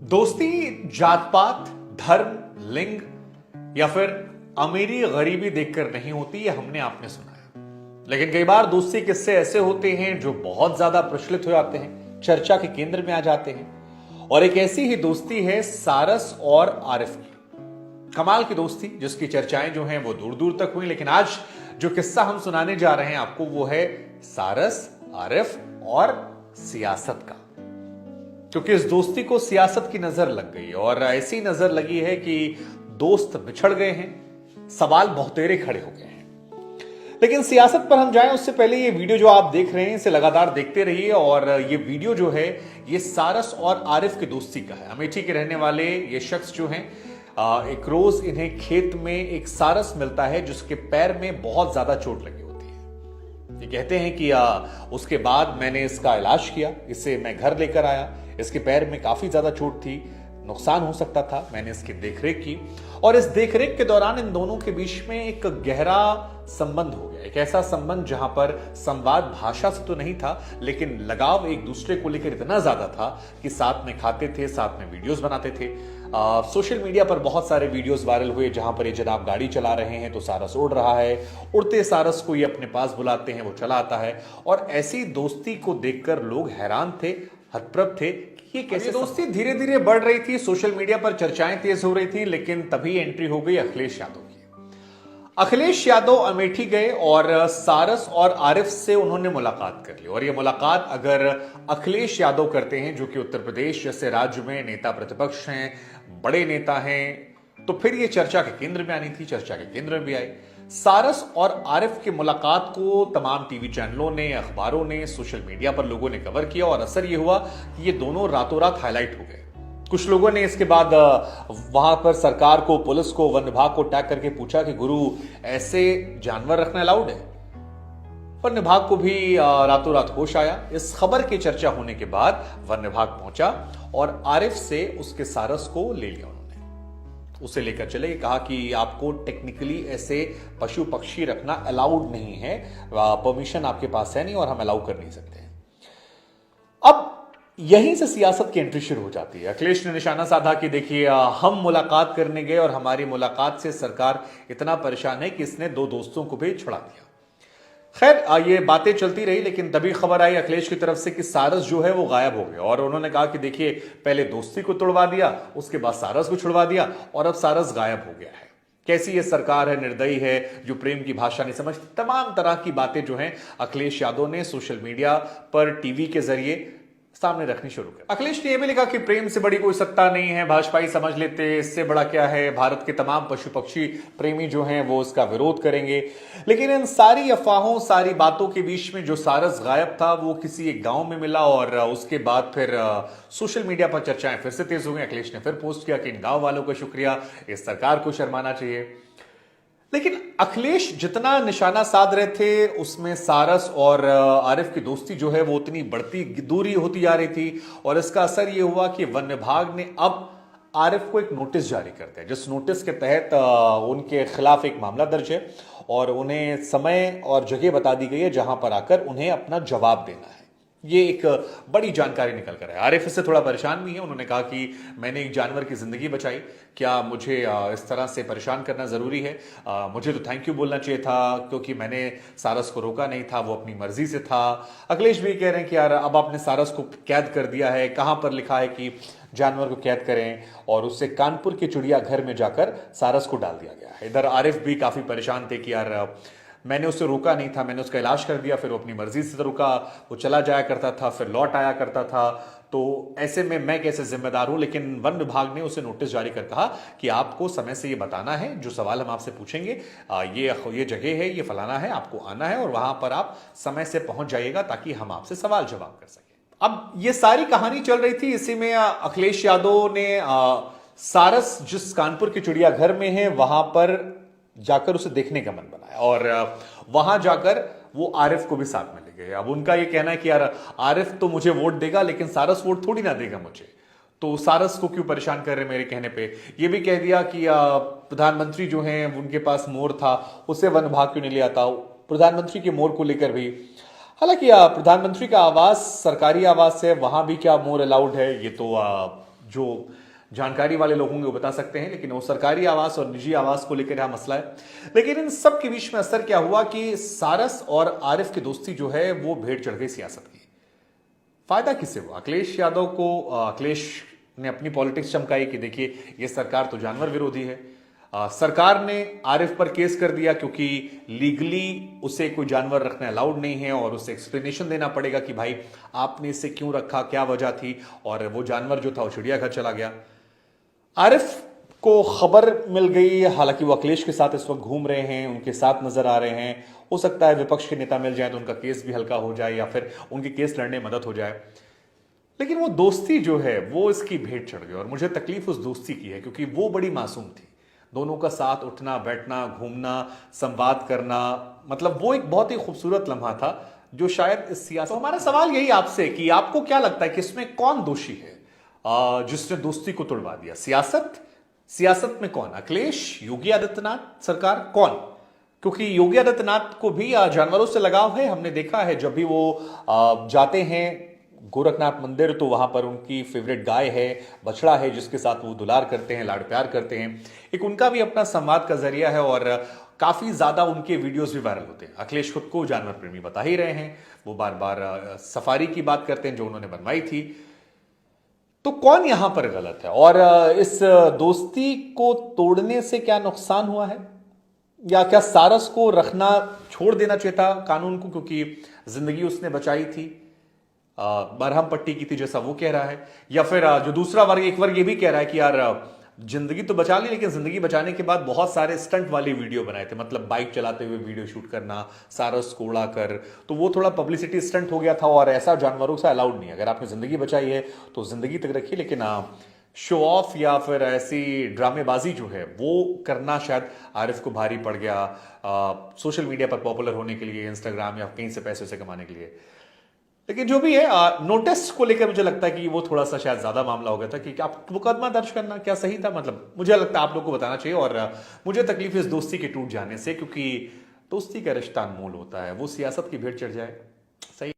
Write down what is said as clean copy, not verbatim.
दोस्ती जात पात, धर्म, लिंग या फिर अमीरी गरीबी देखकर नहीं होती, ये हमने आपने सुना है। लेकिन कई बार दोस्ती किस्से ऐसे होते हैं जो बहुत ज्यादा प्रचलित हो जाते हैं, चर्चा के केंद्र में आ जाते हैं। और एक ऐसी ही दोस्ती है सारस और आरिफ की। कमाल की दोस्ती जिसकी चर्चाएं जो हैं वो दूर दूर तक हुई। लेकिन आज जो किस्सा हम सुनाने जा रहे हैं आपको, वो है सारस, आरिफ और सियासत का। क्योंकि इस दोस्ती को सियासत की नजर लग गई और ऐसी नजर लगी है कि दोस्त बिछड़ गए हैं, सवाल बहुतेरे खड़े हो गए हैं। लेकिन सियासत पर हम जाएं उससे पहले ये वीडियो जो आप देख रहे हैं इसे लगातार देखते रहिए। और ये वीडियो जो है ये सारस और आरिफ की दोस्ती का है। अमेठी के रहने वाले ये शख्स जो हैं, एक रोज इन्हें खेत में एक सारस मिलता है जिसके पैर में बहुत ज्यादा चोट लगी होती है। ये कहते हैं कि उसके बाद मैंने इसका इलाज किया, इसे मैं घर लेकर आया, इसके पैर में काफी ज्यादा चोट थी, नुकसान हो सकता था, मैंने इसकी देखरेख की। और इस देखरेख के दौरान इन दोनों के बीच में एक गहरा संबंध हो गया। एक ऐसा संबंध जहां पर संवाद भाषा से तो नहीं था, लेकिन लगाव एक दूसरे को लेकर इतना ज्यादा था कि साथ में खाते थे, साथ में वीडियोस बनाते थे। सोशल मीडिया पर बहुत सारे वीडियोस वायरल हुए जहां पर ये जनाब गाड़ी चला रहे हैं तो सारस उड़ रहा है, उड़ते सारस को ये अपने पास बुलाते हैं, वो चला आता है। और ऐसी दोस्ती को देखकर लोग हैरान थे, हतप्रभ थे कि ये कैसे दोस्ती धीरे धीरे बढ़ रही थी। सोशल मीडिया पर चर्चाएं तेज हो रही थी। लेकिन तभी एंट्री हो गई अखिलेश यादव की। अखिलेश यादव अमेठी गए और सारस और आरिफ से उन्होंने मुलाकात कर ली। और ये मुलाकात अगर अखिलेश यादव करते हैं, जो कि उत्तर प्रदेश जैसे राज्य में नेता प्रतिपक्ष हैं, बड़े नेता हैं, तो फिर ये चर्चा के केंद्र में आनी थी, चर्चा के केंद्र में भी आई। सारस और आरिफ की मुलाकात को तमाम टीवी चैनलों ने, अखबारों ने, सोशल मीडिया पर लोगों ने कवर किया और असर ये हुआ कि ये दोनों रातों रात हाईलाइट हो गए। कुछ लोगों ने इसके बाद वहां पर सरकार को, पुलिस को, वन विभाग को टैग करके पूछा कि गुरु ऐसे जानवर रखना अलाउड है। वन विभाग को भी रातों रात होश आया। इस खबर की चर्चा होने के बाद वन विभाग पहुंचा और आरिफ से उसके सारस को ले लिया। उसे लेकर चले, कहा कि आपको टेक्निकली ऐसे पशु पक्षी रखना अलाउड नहीं है, परमिशन आपके पास है नहीं और हम अलाउ कर नहीं सकते हैं। अब यहीं से सियासत की एंट्री शुरू हो जाती है। अखिलेश ने निशाना साधा कि देखिए, हम मुलाकात करने गए और हमारी मुलाकात से सरकार इतना परेशान है कि इसने दो दोस्तों को भी छुड़ा दिया। खैर, ये बातें चलती रही, लेकिन तभी खबर आई अखिलेश की तरफ से कि सारस जो है वो गायब हो गया। और उन्होंने कहा कि देखिए, पहले दोस्ती को तोड़वा दिया, उसके बाद सारस को छुड़वा दिया और अब सारस गायब हो गया है। कैसी ये सरकार है, निर्दयी है, जो प्रेम की भाषा नहीं समझती। तमाम तरह की बातें जो हैं अखिलेश यादव ने सोशल मीडिया पर, टीवी के जरिए सामने रखनी शुरू कर। अखिलेश ने यह भी लिखा कि प्रेम से बड़ी कोई सत्ता नहीं है, भाजपा ही समझ लेते, इससे बड़ा क्या है, भारत के तमाम पशु पक्षी प्रेमी जो हैं वो इसका विरोध करेंगे। लेकिन इन सारी अफवाहों, सारी बातों के बीच में जो सारस गायब था वो किसी एक गांव में मिला। और उसके बाद फिर सोशल मीडिया पर चर्चाएं फिर से तेज हो गई। अखिलेश ने फिर पोस्ट किया कि इन गांव वालों का शुक्रिया, इस सरकार को शर्माना चाहिए। लेकिन अखिलेश जितना निशाना साध रहे थे, उसमें सारस और आरिफ की दोस्ती जो है वो उतनी बढ़ती दूरी होती जा रही थी। और इसका असर ये हुआ कि वन विभाग ने अब आरिफ को एक नोटिस जारी करते हैं, जिस नोटिस के तहत उनके खिलाफ एक मामला दर्ज है और उन्हें समय और जगह बता दी गई है जहां पर आकर उन्हें अपना जवाब देना है। ये एक बड़ी जानकारी निकल कर है। आरिफ इससे थोड़ा परेशान भी है। उन्होंने कहा कि मैंने एक जानवर की जिंदगी बचाई, क्या मुझे इस तरह से परेशान करना जरूरी है? मुझे तो थैंक यू बोलना चाहिए था, क्योंकि मैंने सारस को रोका नहीं था, वो अपनी मर्जी से था। अखिलेश भी कह रहे हैं कि यार, अब आपने सारस को कैद कर दिया है, कहां पर लिखा है कि जानवर को कैद करें? और उससे कानपुर के चिड़ियाघर में जाकर सारस को डाल दिया गया है। इधर आरिफ भी काफी परेशान थे कि यार, मैंने उसे रोका नहीं था, मैंने उसका इलाज कर दिया, फिर वो अपनी मर्जी से रुका, वो चला जाया करता था, फिर लौट आया करता था, तो ऐसे में मैं कैसे जिम्मेदार हूं? लेकिन वन विभाग ने उसे नोटिस जारी कर कहा कि आपको समय से ये बताना है, जो सवाल हम आपसे पूछेंगे, ये जगह है, ये फलाना है, आपको आना है और वहां पर आप समय से पहुंच जाइएगा ताकि हम आपसे सवाल जवाब कर सकें। अब ये सारी कहानी चल रही थी, इसी में अखिलेश यादव ने सारस जिस कानपुर के चिड़ियाघर में है वहां पर जाकर उसे देखने का मन बनाया और वहां जाकर वो आरिफ को भी साथ में ले गए। अब उनका ये कहना है कि यार, आरिफ तो मुझे वोट देगा लेकिन सारस वोट थोड़ी ना देगा मुझे, तो सारस को क्यों परेशान कर रहे मेरे कहने पे। ये भी कह दिया कि प्रधानमंत्री जो हैं उनके पास मोर था, उसे वन विभाग क्यों नहीं ले आता। प्रधानमंत्री के मोर को लेकर भी, हालांकि प्रधानमंत्री का आवास सरकारी आवास है, वहां भी क्या मोर अलाउड है, ये तो जो जानकारी वाले लोग होंगे वो बता सकते हैं, लेकिन वो सरकारी आवास और निजी आवास को लेकर यह मसला है। लेकिन इन सब के बीच में असर क्या हुआ कि सारस और आरिफ की दोस्ती जो है वो भेड़ चढ़ गई सियासत की। फायदा किससे हुआ? अखिलेश यादव को अखिलेश ने अपनी पॉलिटिक्स चमकाई कि देखिए ये सरकार तो जानवर विरोधी है। सरकार ने आरिफ पर केस कर दिया क्योंकि लीगली उसे कोई जानवर रखना अलाउड नहीं है और उसे एक्सप्लेनेशन देना पड़ेगा कि भाई आपने इसे क्यों रखा, क्या वजह थी, और वो जानवर जो था वो चिड़ियाघर चला गया। आरिफ को खबर मिल गई, हालांकि वो अखिलेश के साथ इस वक्त घूम रहे हैं, उनके साथ नजर आ रहे हैं। हो सकता है विपक्ष के नेता मिल जाए तो उनका केस भी हल्का हो जाए या फिर उनके केस लड़ने में मदद हो जाए। लेकिन वो दोस्ती जो है वो इसकी भेंट चढ़ गई और मुझे तकलीफ उस दोस्ती की है क्योंकि वो बड़ी मासूम थी। दोनों का साथ उठना बैठना, घूमना, संवाद करना, मतलब वो एक बहुत ही खूबसूरत लम्हा था जो शायद इस सियासत। तो हमारा सवाल यही आपसे कि आपको क्या लगता है कि इसमें कौन दोषी है जिसने दोस्ती को तोड़वा दिया? सियासत में कौन? अखिलेश, योगी आदित्यनाथ सरकार, कौन? क्योंकि योगी आदित्यनाथ को भी जानवरों से लगाव है। हमने देखा है जब भी वो जाते हैं गोरखनाथ मंदिर तो वहां पर उनकी फेवरेट गाय है, बछड़ा है, जिसके साथ वो दुलार करते हैं, लाड़ प्यार करते हैं। एक उनका भी अपना संवाद का जरिया है और काफी ज्यादा उनके वीडियोस भी वायरल होते हैं। अखिलेश खुद को जानवर प्रेमी बता ही रहे हैं, वो बार बार सफारी की बात करते हैं जो उन्होंने बनवाई थी। तो कौन यहां पर गलत है और इस दोस्ती को तोड़ने से क्या नुकसान हुआ है? या क्या सारस को रखना छोड़ देना चाहिए था कानून को, क्योंकि जिंदगी उसने बचाई थी, मरहम पट्टी की थी जैसा वो कह रहा है? या फिर जो दूसरा वर्ग, एक वर्ग ये भी कह रहा है कि यार जिंदगी तो बचा ली, लेकिन जिंदगी बचाने के बाद बहुत सारे स्टंट वाली वीडियो बनाए थे, मतलब बाइक चलाते हुए वीडियो शूट करना, सारस को उड़ा कर, तो वो थोड़ा पब्लिसिटी स्टंट हो गया था और ऐसा जानवरों से अलाउड नहीं है। अगर आपने जिंदगी बचाई है तो जिंदगी तक रखिए, लेकिन शो ऑफ या फिर ऐसी ड्रामेबाजी जो है वो करना शायद आरिफ को भारी पड़ गया सोशल मीडिया पर पॉपुलर होने के लिए, इंस्टाग्राम या कहीं से पैसे से कमाने के लिए। लेकिन जो भी है, नोटिस को लेकर मुझे लगता है कि वो थोड़ा सा शायद ज्यादा मामला हो गया था कि आप मुकदमा दर्ज करना क्या सही था? मतलब मुझे लगता है आप लोग को बताना चाहिए। और मुझे तकलीफ इस दोस्ती के टूट जाने से, क्योंकि दोस्ती का रिश्ता अनमोल होता है, वो सियासत की भेंट चढ़ जाए सही